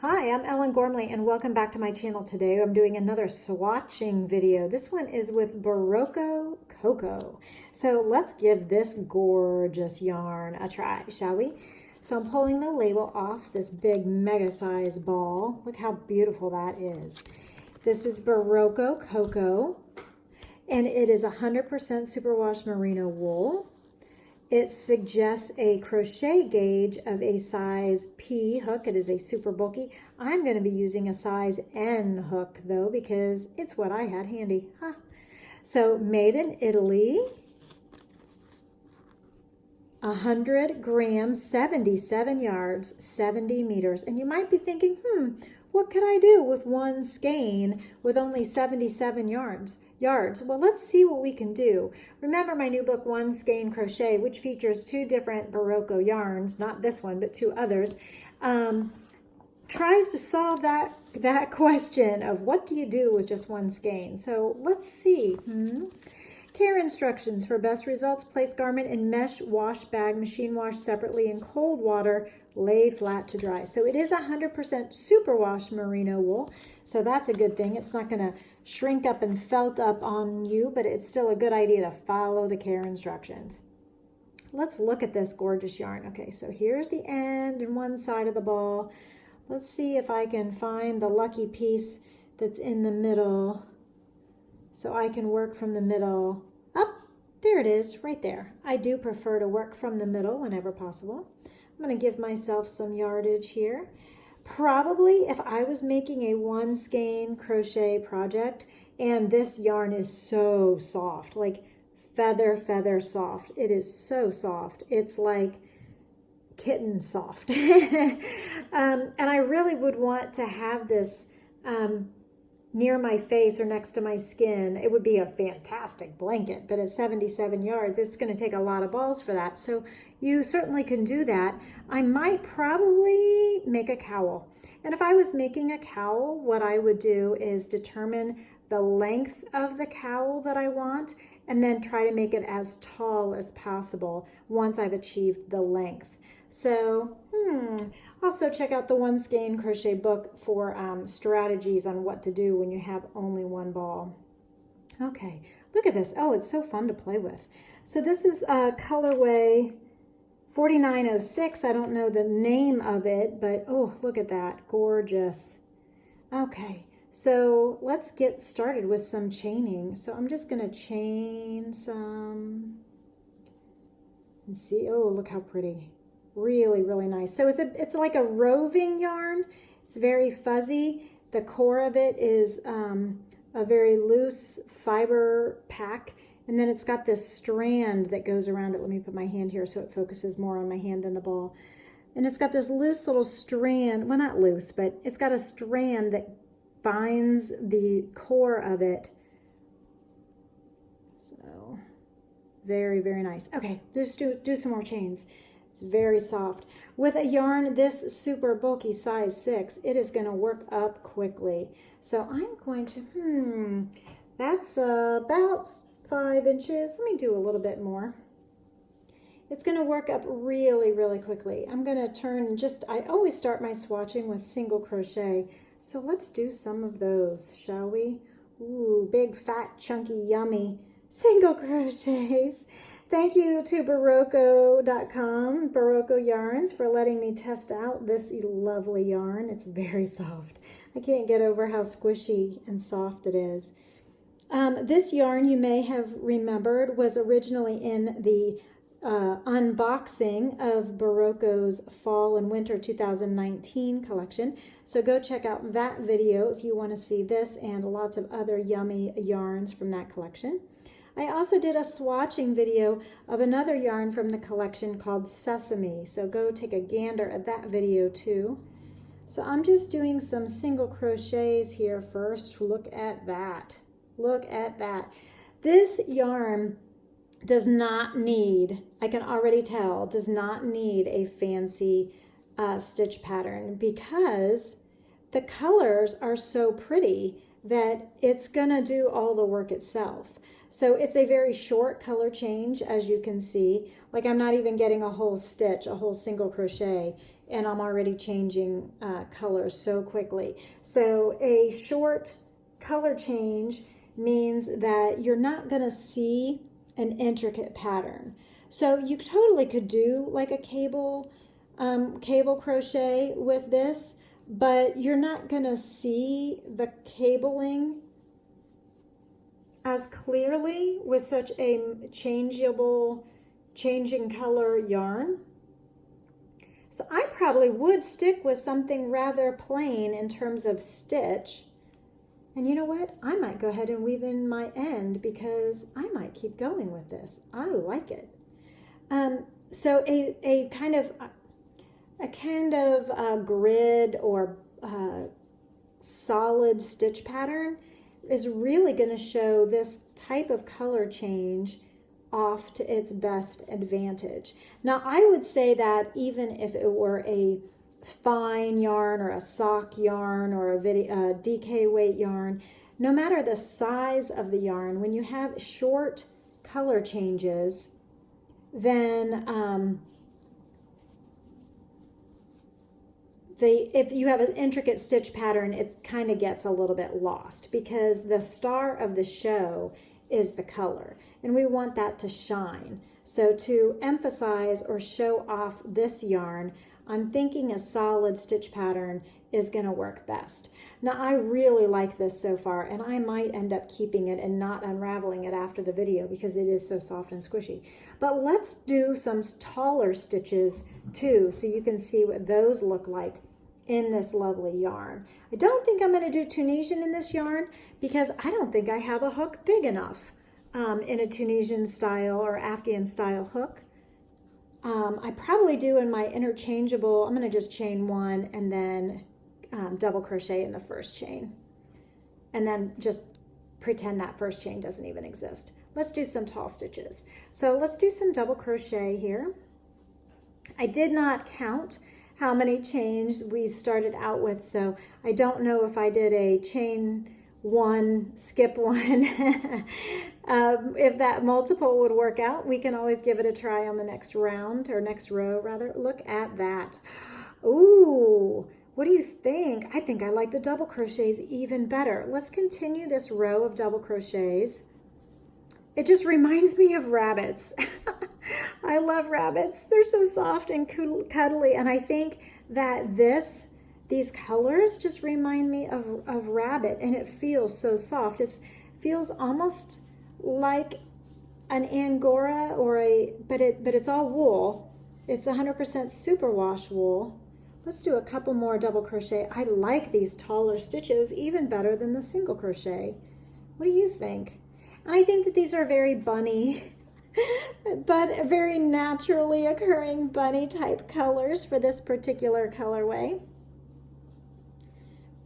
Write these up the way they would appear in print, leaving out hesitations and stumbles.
Hi, I'm Ellen Gormley and welcome back to my channel today. I'm doing another swatching video. This one is with Berroco Coco. So let's give this gorgeous yarn a try, shall we? So I'm pulling the label off this big mega size ball. Look how beautiful that is. This is Berroco Coco and it is 100% superwash merino wool. It suggests a crochet gauge of a size P hook. It is a super bulky. I'm going to be using a size N hook though because it's what I had handy. Huh. So made in Italy, 100 grams, 77 yards, 70 meters. And you might be thinking, what could I do with one skein with only 77 yards? Well, let's see what we can do. Remember my new book, One Skein Crochet, which features two different Berroco yarns, not this one, but two others, tries to solve that question of what do you do with just one skein. So let's see. Care instructions for best results. Place garment in mesh wash bag, machine wash separately in cold water, lay flat to dry. So it is 100% superwash merino wool, so that's a good thing. It's not going to shrink up and felt up on you, but it's still a good idea to follow the care instructions. Let's look at this gorgeous yarn. Okay, so here's the end and one side of the ball. Let's see if I can find the lucky piece that's in the middle so I can work from the middle up. There it is, right there. I do prefer to work from the middle whenever possible. I'm going to give myself some yardage here. Probably if I was making a one skein crochet project, and this yarn is so soft, like feather soft. It is so soft. It's like kitten soft. And I really would want to have this near my face or next to my skin. It would be a fantastic blanket, but at 77 yards, it's going to take a lot of balls for that. So you certainly can do that. I might probably make a cowl. And if I was making a cowl, what I would do is determine the length of the cowl that I want and then try to make it as tall as possible once I've achieved the length. So, also check out the One Skein Crochet book for strategies on what to do when you have only one ball. Okay, look at this. Oh, it's so fun to play with. So this is colorway 4906. I don't know the name of it, but oh, look at that. Gorgeous. Okay, so let's get started with some chaining. So I'm just going to chain some and see. Oh, look how pretty. Really, really nice. So it's like a roving yarn. It's very fuzzy. The core of it is a very loose fiber pack. And then it's got this strand that goes around it. Let me put my hand here so it focuses more on my hand than the ball. And it's got this loose little strand. Well, not loose, but it's got a strand that binds the core of it. So very, very nice. Okay, just do some more chains. It's very soft. With a yarn this super bulky size 6, it is going to work up quickly. So I'm going to, that's about 5 inches. Let me do a little bit more. It's going to work up really, really quickly. I'm going to turn I always start my swatching with single crochet. So let's do some of those, shall we? Ooh, big, fat, chunky, yummy single crochets. Thank you to Berroco.com, Berroco Yarns, for letting me test out this lovely yarn. It's very soft. I can't get over how squishy and soft it is. This yarn, you may have remembered, was originally in the unboxing of Berroco's Fall and Winter 2019 collection. So go check out that video if you want to see this and lots of other yummy yarns from that collection. I also did a swatching video of another yarn from the collection called Sesame, so go take a gander at that video too. So I'm just doing some single crochets here first. Look at that. Look at that. This yarn does not need, I can already tell, does not need a fancy stitch pattern because the colors are so pretty that it's gonna do all the work itself. So it's a very short color change, as you can see. Like I'm not even getting a whole stitch, a whole single crochet. and I'm already changing colors so quickly. So a short color change means that you're not going to see an intricate pattern. So you totally could do like a cable crochet with this, but you're not going to see the cabling as clearly with such a changing color yarn. So I probably would stick with something rather plain in terms of stitch. And you know what? I might go ahead and weave in my end because I might keep going with this. I like it. So a kind of grid or solid stitch pattern is really going to show this type of color change off to its best advantage. Now, I would say that even if it were a fine yarn or a sock yarn or a DK weight yarn, no matter the size of the yarn, when you have short color changes, then if you have an intricate stitch pattern, it kind of gets a little bit lost because the star of the show is the color, and we want that to shine. So to emphasize or show off this yarn, I'm thinking a solid stitch pattern is going to work best. Now, I really like this so far, and I might end up keeping it and not unraveling it after the video because it is so soft and squishy. But let's do some taller stitches too, so you can see what those look like in this lovely yarn. I don't think I'm going to do Tunisian in this yarn because I don't think I have a hook big enough in a Tunisian style or Afghan style hook. I probably do in my interchangeable. I'm going to just chain one and then double crochet in the first chain, and then just pretend that first chain doesn't even exist. Let's do some tall stitches. So let's do some double crochet here. I did not count how many chains we started out with, so I don't know if I did a chain one, skip one. If that multiple would work out, we can always give it a try on the next round, or next row rather. Look at that. Ooh, what do you think? I think I like the double crochets even better. Let's continue this row of double crochets. It just reminds me of rabbits. I love rabbits. They're so soft and cuddly, and I think that these colors just remind me of rabbit, and it feels so soft. It feels almost like an Angora but it's all wool. It's 100% superwash wool. Let's do a couple more double crochet. I like these taller stitches even better than the single crochet. What do you think? And I think that these are very bunny, but very naturally occurring bunny type colors for this particular colorway.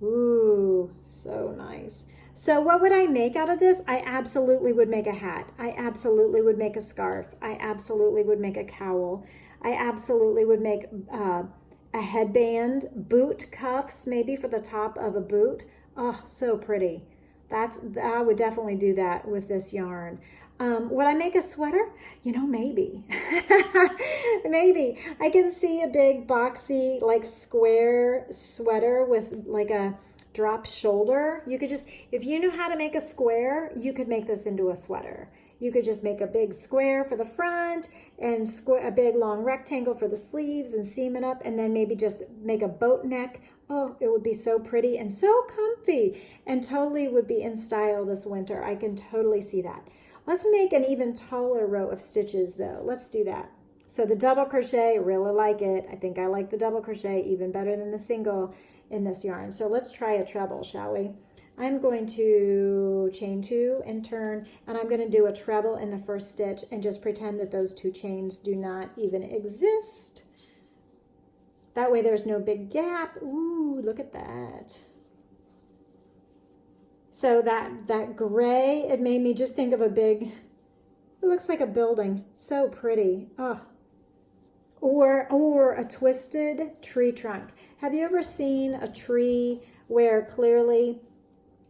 Ooh, so nice. So what would I make out of this? I absolutely would make a hat. I absolutely would make a scarf. I absolutely would make a cowl. I absolutely would make a headband, boot cuffs, maybe for the top of a boot. Oh, so pretty. I would definitely do that with this yarn. Would I make a sweater? You know, maybe. Maybe. I can see a big boxy, like square sweater with like a drop shoulder. You could just, if you knew how to make a square, you could make this into a sweater. You could just make a big square for the front and a big long rectangle for the sleeves and seam it up, and then maybe just make a boat neck. Oh, it would be so pretty and so comfy and totally would be in style this winter. I can totally see that. Let's make an even taller row of stitches though. Let's do that. So the double crochet, really like it. I think I like the double crochet even better than the single in this yarn. So let's try a treble, shall we? I'm going to chain two and turn, and I'm going to do a treble in the first stitch and just pretend that those two chains do not even exist. That way there's no big gap. Ooh, look at that. So that gray, it made me just think of it looks like a building. So pretty. Oh. Or a twisted tree trunk. Have you ever seen a tree where clearly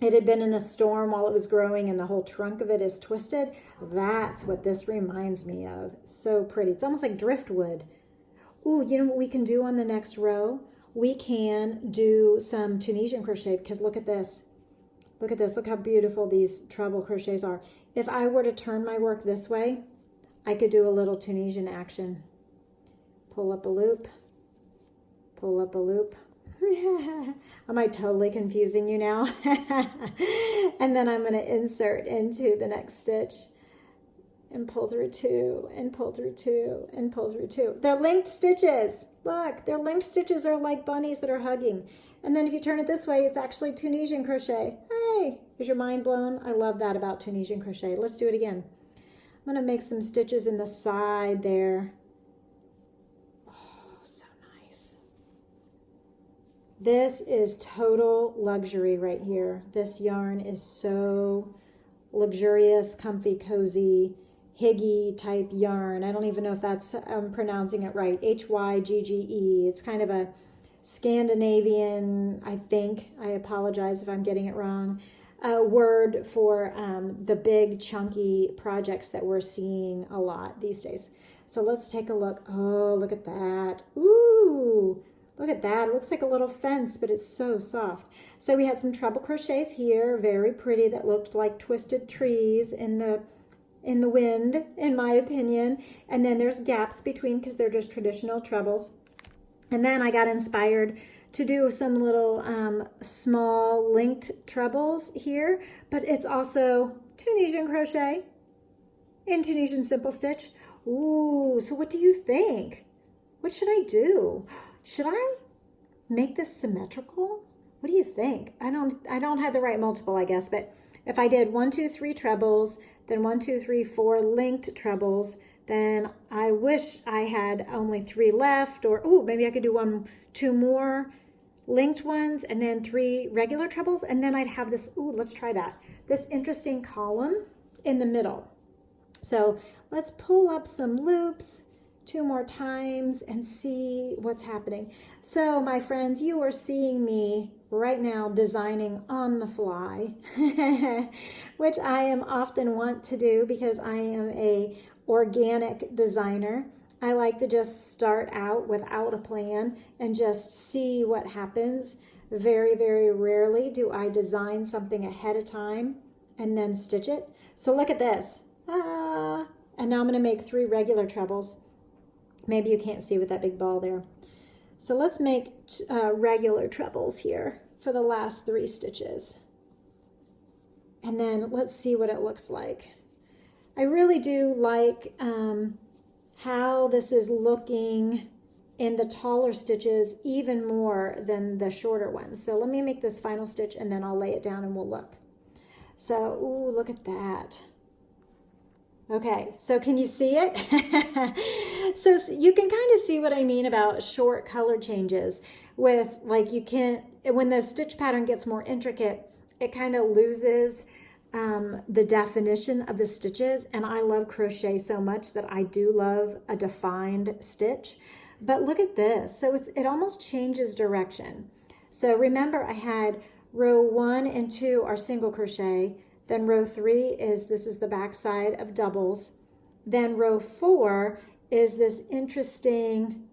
it had been in a storm while it was growing and the whole trunk of it is twisted? That's what this reminds me of. So pretty. It's almost like driftwood. Ooh, you know what we can do on the next row? We can do some Tunisian crochet, because look at this. Look at this. Look how beautiful these treble crochets are. If I were to turn my work this way, I could do a little Tunisian action. Pull up a loop. Pull up a loop. Am I totally confusing you now? And then I'm going to insert into the next stitch and pull through two and pull through two and pull through two. They're linked stitches. Look, their linked stitches are like bunnies that are hugging. And then if you turn it this way, it's actually Tunisian crochet. Hey, is your mind blown? I love that about Tunisian crochet. Let's do it again. I'm going to make some stitches in the side there. Oh, so nice. This is total luxury right here. This yarn is so luxurious, comfy, cozy, hygge type yarn. I don't even know if that's pronouncing it right. Hygge. It's kind of a Scandinavian, I think. I apologize if I'm getting it wrong. A word for the big chunky projects that we're seeing a lot these days. So let's take a look. Oh, look at that. Ooh, look at that. It looks like a little fence, but it's so soft. So we had some treble crochets here, very pretty, that looked like twisted trees in the wind, in my opinion. And then there's gaps between because they're just traditional trebles. And then I got inspired to do some little small linked trebles here, but it's also Tunisian crochet in Tunisian simple stitch. Ooh, so what do you think? What should I do? Should I make this symmetrical? What do you think? I don't have the right multiple, I guess, but if I did 1, 2, 3 trebles, then 1, 2, 3, 4 linked trebles, then I wish I had only 3 left, or oh, maybe I could do 1, 2 more linked ones, and then 3 regular trebles, and then I'd have this, ooh, let's try that, this interesting column in the middle. So let's pull up some loops 2 more times and see what's happening. So my friends, you are seeing me right now designing on the fly, which I am often want to do because I am a organic designer. I like to just start out without a plan and just see what happens. Very, very rarely do I design something ahead of time and then stitch it. So look at this. And now I'm going to make 3 regular trebles. Maybe you can't see with that big ball there. So let's make regular trebles here for the last 3 stitches. And then let's see what it looks like. I really do like how this is looking in the taller stitches even more than the shorter ones. So let me make this final stitch and then I'll lay it down and we'll look. So, ooh, look at that. Okay, so can you see it? So you can kind of see what I mean about short color changes with, like, you can't, when the stitch pattern gets more intricate, it kind of loses the definition of the stitches. And I love crochet so much that I do love a defined stitch. But look at this. So it almost changes direction. So remember, I had row 1 and 2 are single crochet. Then row 3 is, this is the back side of doubles. Then row 4 is this interesting,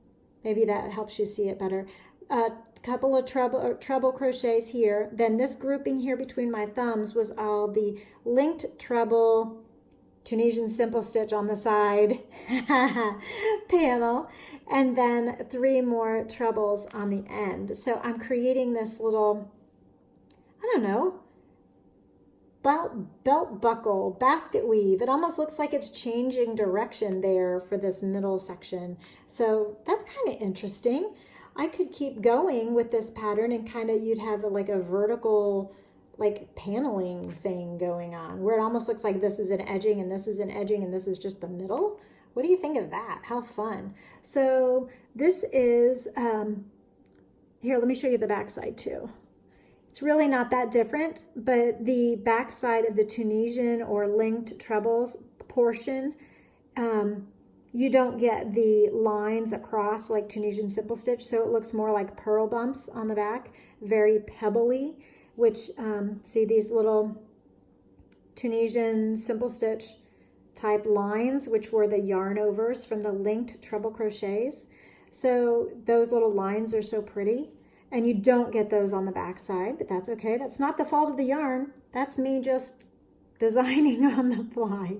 maybe that helps you see it better, couple of treble crochets here. Then this grouping here between my thumbs was all the linked treble Tunisian simple stitch on the side panel, and then 3 more trebles on the end. So I'm creating this little, I don't know, belt buckle, basket weave. It almost looks like it's changing direction there for this middle section. So that's kind of interesting. I could keep going with this pattern and kind of, you'd have like a vertical like paneling thing going on where it almost looks like this is an edging and this is an edging and this is just the middle. What do you think of that? How fun. So this is, here, let me show you the back side too. It's really not that different, but the back side of the Tunisian or linked trebles portion, you don't get the lines across like Tunisian simple stitch, so it looks more like purl bumps on the back, very pebbly, which, see these little Tunisian simple stitch type lines, which were the yarn overs from the linked treble crochets. So those little lines are so pretty. And you don't get those on the back side, but that's okay. That's not the fault of the yarn. That's me just designing on the fly.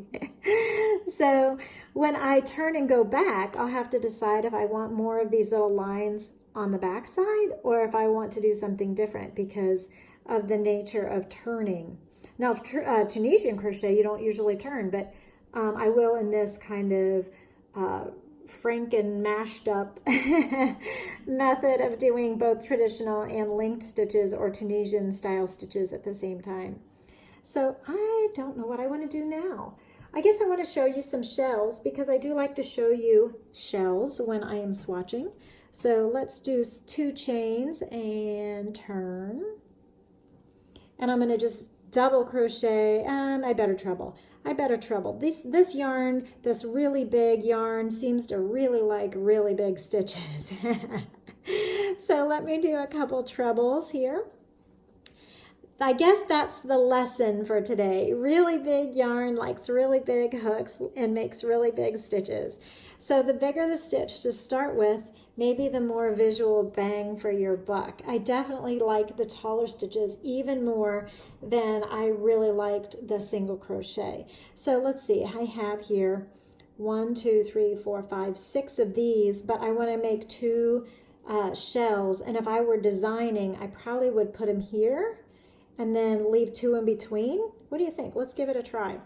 So when I turn and go back, I'll have to decide if I want more of these little lines on the back side or if I want to do something different because of the nature of turning. Now, Tunisian crochet, you don't usually turn, but I will in this kind of Franken mashed up method of doing both traditional and linked stitches or Tunisian style stitches at the same time. So I don't know what I want to do now. I guess I want to show you some shells because I do like to show you shells when I am swatching. So let's do 2 chains and turn. And I'm going to just double crochet. I better treble. This yarn, this really big yarn, seems to really like really big stitches. So let me do a couple trebles here. I guess that's the lesson for today. Really big yarn likes really big hooks and makes really big stitches. So the bigger the stitch to start with, maybe the more visual bang for your buck. I definitely like the taller stitches even more than I really liked the single crochet. So let's see, I have here 1, 2, 3, 4, 5, 6 of these, but I want to make 2 shells. And if I were designing, I probably would put them here and then leave 2 in between. What do you think? Let's give it a try.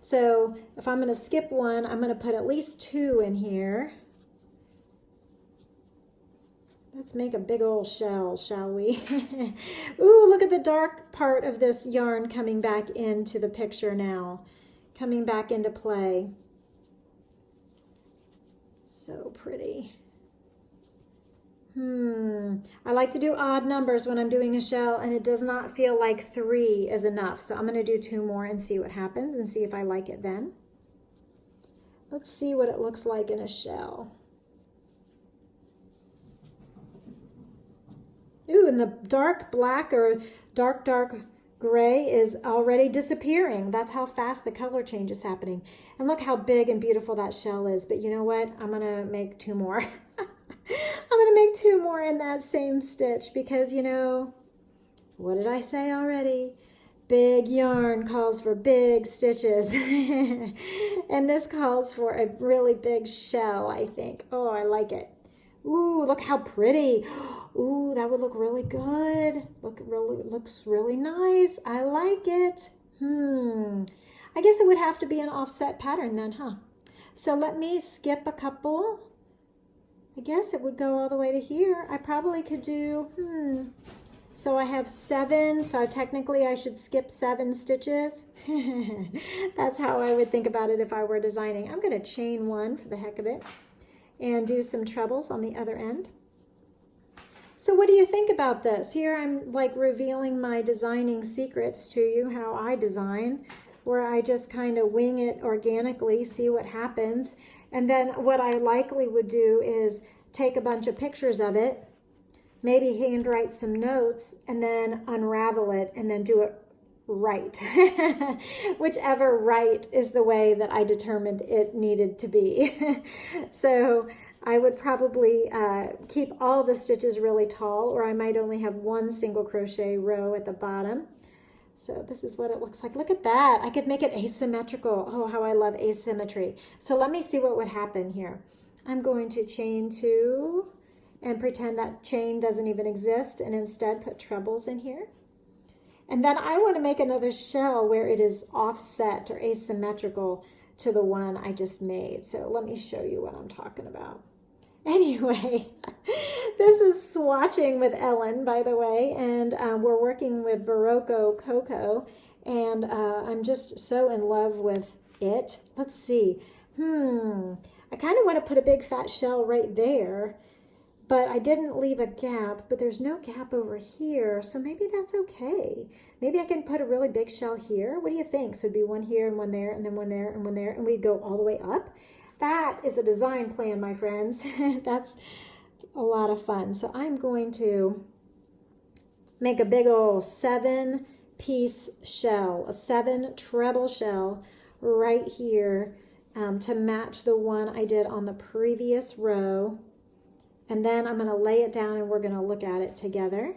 So if I'm going to skip one, I'm going to put at least 2 in here. Let's make a big old shell, shall we? Ooh, look at the dark part of this yarn coming back into the picture now, coming back into play. So pretty. I like to do odd numbers when I'm doing a shell, and it does not feel like 3 is enough. So I'm going to do 2 more and see what happens and see if I like it then. Let's see what it looks like in a shell. Ooh, and the dark black or dark gray is already disappearing. That's how fast the color change is happening. And look how big and beautiful that shell is. But you know what? I'm going to make 2 more. I'm going to make 2 more in that same stitch because, you know, what did I say already? Big yarn calls for big stitches. And this calls for a really big shell, I think. Oh, I like it. Ooh, look how pretty. Ooh, that would look really good. Looks really nice. I like it. I guess it would have to be an offset pattern then, huh? So let me skip a couple. I guess it would go all the way to here. I probably could do, so I have 7, so technically I should skip 7 stitches. That's how I would think about it if I were designing. I'm going to chain 1 for the heck of it and do some trebles on the other end. So what do you think about this? Here I'm like revealing my designing secrets to you, how I design, where I just kind of wing it organically, see what happens. And then what I likely would do is take a bunch of pictures of it, maybe handwrite some notes, and then unravel it and then do it right. Whichever right is the way that I determined it needed to be. So I would probably keep all the stitches really tall, or I might only have 1 single crochet row at the bottom. So this is what it looks like. Look at that. I could make it asymmetrical. Oh, how I love asymmetry. So let me see what would happen here. I'm going to chain 2 and pretend that chain doesn't even exist and instead put trebles in here. And then I want to make another shell where it is offset or asymmetrical to the one I just made. So let me show you what I'm talking about. Anyway, this is Swatching with Ellen, by the way, and we're working with Berroco Coco, and I'm just so in love with it. Let's see. I kind of want to put a big fat shell right there, but I didn't leave a gap, but there's no gap over here, so maybe that's okay. Maybe I can put a really big shell here. What do you think? So it'd be 1 here and 1 there, and then 1 there and 1 there, and we'd go all the way up. That is a design plan, my friends. That's a lot of fun. So I'm going to make a big old 7-piece shell, a 7 treble shell right here to match the one I did on the previous row. And then I'm going to lay it down and we're going to look at it together.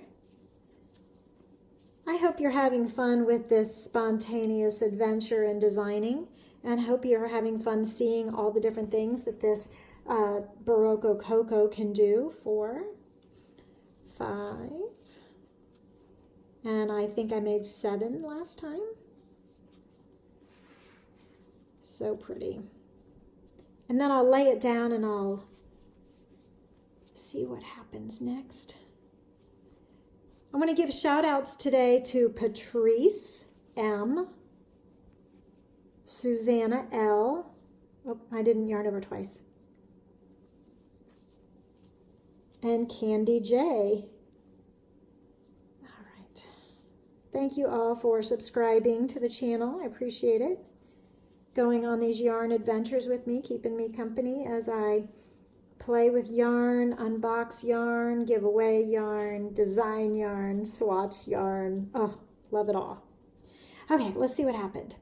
I hope you're having fun with this spontaneous adventure in designing, and hope you're having fun seeing all the different things that this Berroco Coco can do. 4, 5, and I think I made 7 last time. So pretty. And then I'll lay it down and I'll see what happens next. I'm going to give shout outs today to Patrice M, Susanna L. Oh, I didn't yarn over twice. And Candy J. All right. Thank you all for subscribing to the channel. I appreciate it. Going on these yarn adventures with me, keeping me company as I play with yarn, unbox yarn, give away yarn, design yarn, swatch yarn. Oh, love it all. Okay, let's see what happened.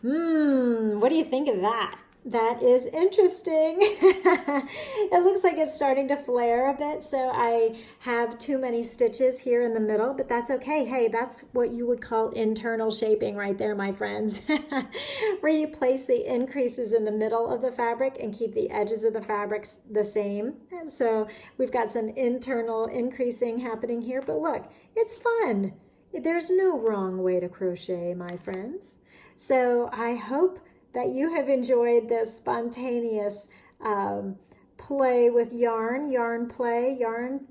What do you think of that? That is interesting. It looks like it's starting to flare a bit, so I have too many stitches here in the middle, but that's okay. Hey, that's what you would call internal shaping right there, my friends, where you place the increases in the middle of the fabric and keep the edges of the fabrics the same. And so we've got some internal increasing happening here, but look, it's fun. There's no wrong way to crochet, my friends. So I hope that you have enjoyed this spontaneous play with yarn play, yarn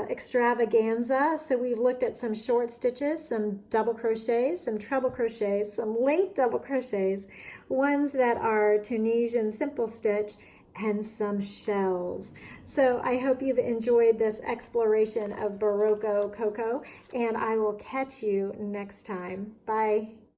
extravaganza. So we've looked at some short stitches, some double crochets, some treble crochets, some linked double crochets, ones that are Tunisian simple stitch, and some shells. So I hope you've enjoyed this exploration of Berroco Coco, and I will catch you next time. Bye.